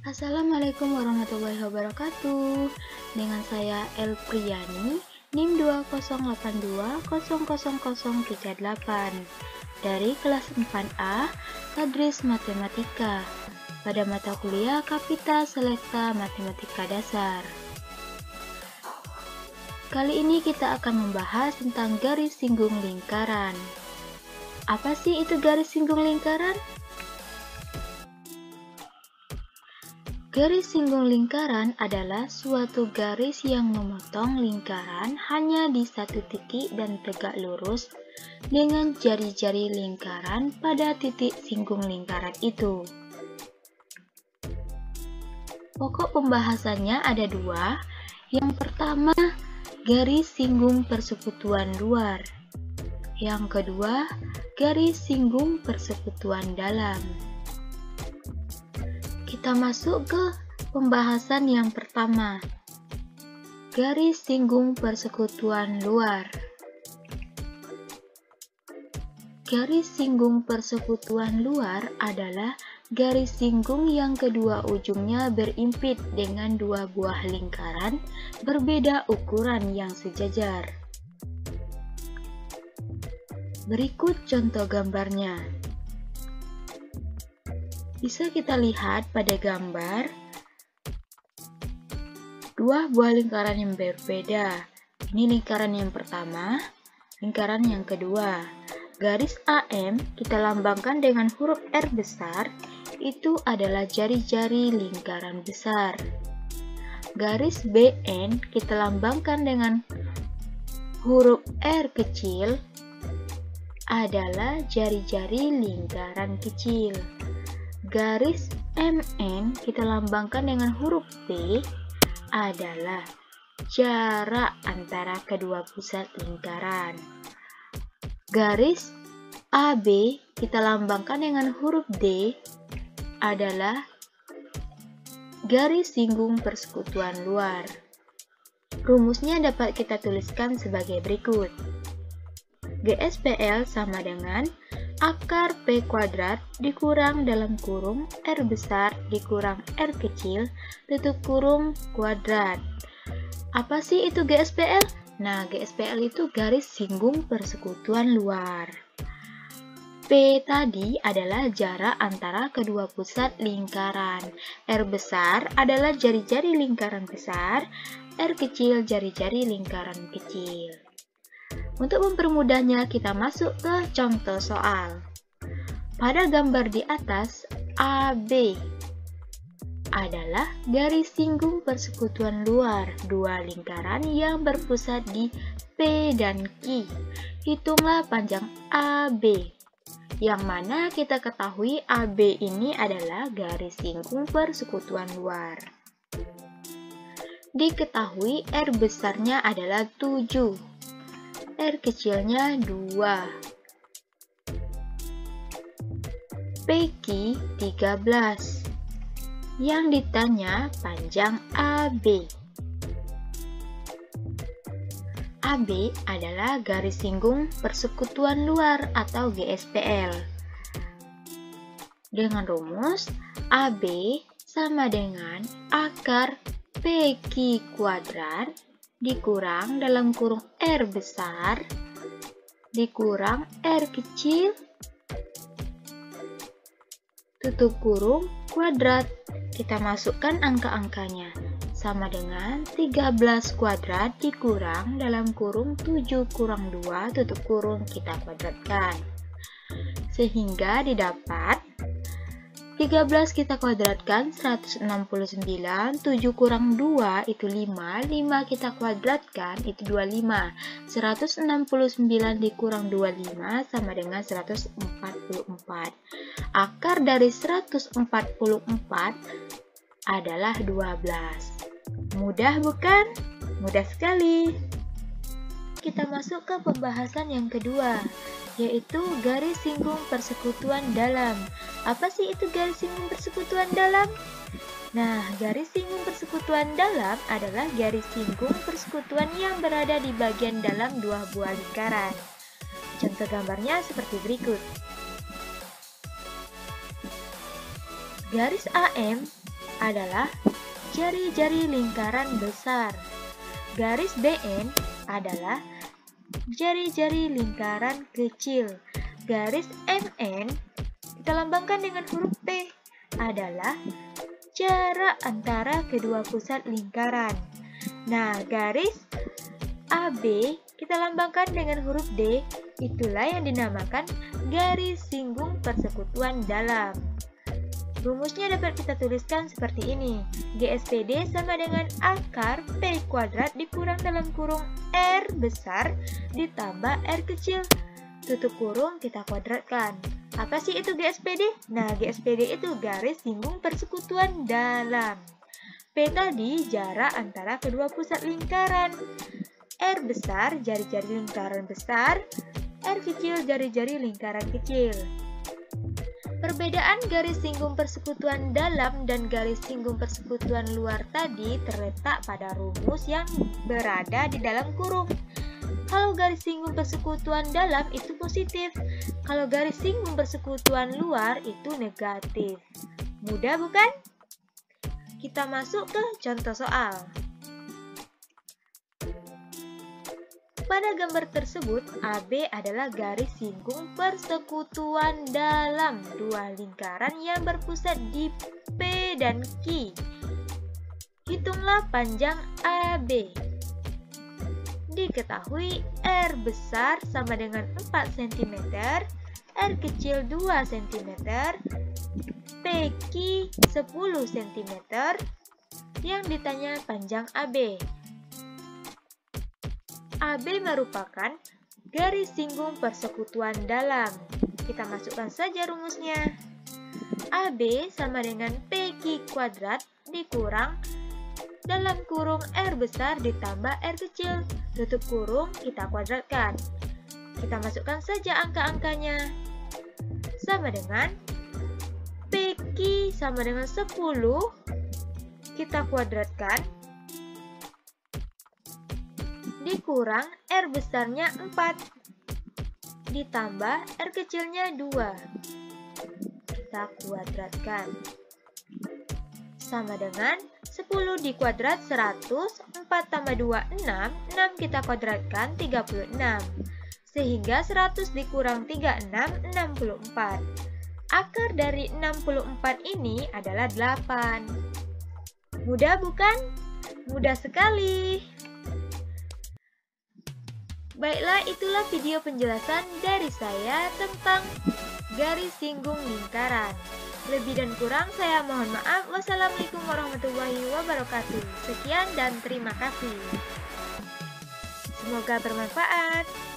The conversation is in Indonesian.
Assalamualaikum warahmatullahi wabarakatuh. Dengan saya El Priyani, NIM 208200038 dari kelas 4A, Tadris Matematika, pada mata kuliah Kapita Selekta Matematika Dasar. Kali ini kita akan membahas tentang garis singgung lingkaran. Apa sih itu garis singgung lingkaran? Garis singgung lingkaran adalah suatu garis yang memotong lingkaran hanya di satu titik dan tegak lurus dengan jari-jari lingkaran pada titik singgung lingkaran itu. Pokok pembahasannya ada dua. Yang pertama, garis singgung persekutuan luar. Yang kedua, garis singgung persekutuan dalam. Kita masuk ke pembahasan yang pertama. Garis singgung persekutuan luar. Garis singgung persekutuan luar adalah garis singgung yang kedua ujungnya berimpit dengan dua buah lingkaran berbeda ukuran yang sejajar. Berikut contoh gambarnya. Bisa kita lihat pada gambar dua buah lingkaran yang berbeda. Ini lingkaran yang pertama, lingkaran yang kedua. Garis AM kita lambangkan dengan huruf R besar, itu adalah jari-jari lingkaran besar. Garis BN kita lambangkan dengan huruf R kecil, adalah jari-jari lingkaran kecil. Garis MN kita lambangkan dengan huruf P, adalah jarak antara kedua pusat lingkaran. Garis AB kita lambangkan dengan huruf D, adalah garis singgung persekutuan luar. Rumusnya dapat kita tuliskan sebagai berikut. GSPL sama dengan akar P kuadrat dikurang dalam kurung R besar dikurang R kecil tutup kurung kuadrat. Apa sih itu GSPL? Nah, GSPL itu garis singgung persekutuan luar. P tadi adalah jarak antara kedua pusat lingkaran. R besar adalah jari-jari lingkaran besar, R kecil jari-jari lingkaran kecil. Untuk mempermudahnya, kita masuk ke contoh soal. Pada gambar di atas, AB adalah garis singgung persekutuan luar dua lingkaran yang berpusat di P dan Q. Hitunglah panjang AB, yang mana kita ketahui AB ini adalah garis singgung persekutuan luar. Diketahui R besarnya adalah 7. R kecilnya 2. PQ 13. Yang ditanya panjang AB. AB adalah garis singgung persekutuan luar atau GSPL. Dengan rumus AB sama dengan akar PQ kuadrat dikurang dalam kurung R besar dikurang R kecil tutup kurung kuadrat. Kita masukkan angka-angkanya sama dengan 13 kuadrat dikurang dalam kurung 7 kurang 2 tutup kurung kita kuadratkan, sehingga didapat 13 kita kuadratkan 169, 7 kurang 2 itu 5, 5 kita kuadratkan itu 25, 169 dikurang 25 sama dengan 144. Akar dari 144 adalah 12. Mudah bukan? Mudah sekali. Kita masuk ke pembahasan yang kedua, yaitu garis singgung persekutuan dalam. Apa sih itu garis singgung persekutuan dalam? Nah, garis singgung persekutuan dalam adalah garis singgung persekutuan yang berada di bagian dalam dua buah lingkaran. Contoh gambarnya seperti berikut. Garis AM adalah jari-jari lingkaran besar. Garis BN adalah jari-jari lingkaran kecil. Garis MN kita lambangkan dengan huruf P adalah jarak antara kedua pusat lingkaran. Nah, garis AB kita lambangkan dengan huruf D, itulah yang dinamakan garis singgung persekutuan dalam. Rumusnya dapat kita tuliskan seperti ini. GSPD sama dengan akar P kuadrat dikurang dalam kurung R besar ditambah R kecil. Tutup kurung kita kuadratkan. Apa sih itu GSPD? Nah, GSPD itu garis singgung persekutuan dalam. P tadi jarak antara kedua pusat lingkaran. R besar jari-jari lingkaran besar, R kecil jari-jari lingkaran kecil. Perbedaan garis singgung persekutuan dalam dan garis singgung persekutuan luar tadi terletak pada rumus yang berada di dalam kurung. Kalau garis singgung persekutuan dalam itu positif, kalau garis singgung persekutuan luar itu negatif. Mudah bukan? Kita masuk ke contoh soal. Pada gambar tersebut, AB adalah garis singgung persekutuan dalam dua lingkaran yang berpusat di P dan Q. Hitunglah panjang AB. Diketahui R besar sama dengan 4 cm, R kecil 2 cm, PQ 10 cm. Yang ditanya panjang AB. AB merupakan garis singgung persekutuan dalam. Kita masukkan saja rumusnya. AB sama dengan PQ kuadrat dikurang dalam kurung R besar ditambah R kecil. Tutup kurung kita kuadratkan. Kita masukkan saja angka-angkanya. Sama dengan PQ sama dengan 10. Kita kuadratkan. Dikurang R besarnya 4 ditambah R kecilnya 2. Kita kuadratkan. Sama dengan 10 dikuadrat 100, 4 tambah 2 6, 6 kita kuadratkan 36. Sehingga 100 dikurang 36, 64. Akar dari 64 ini adalah 8. Mudah bukan? Mudah sekali. Baiklah, itulah video penjelasan dari saya tentang garis singgung lingkaran. Lebih dan kurang saya mohon maaf. Wassalamualaikum warahmatullahi wabarakatuh. Sekian dan terima kasih. Semoga bermanfaat.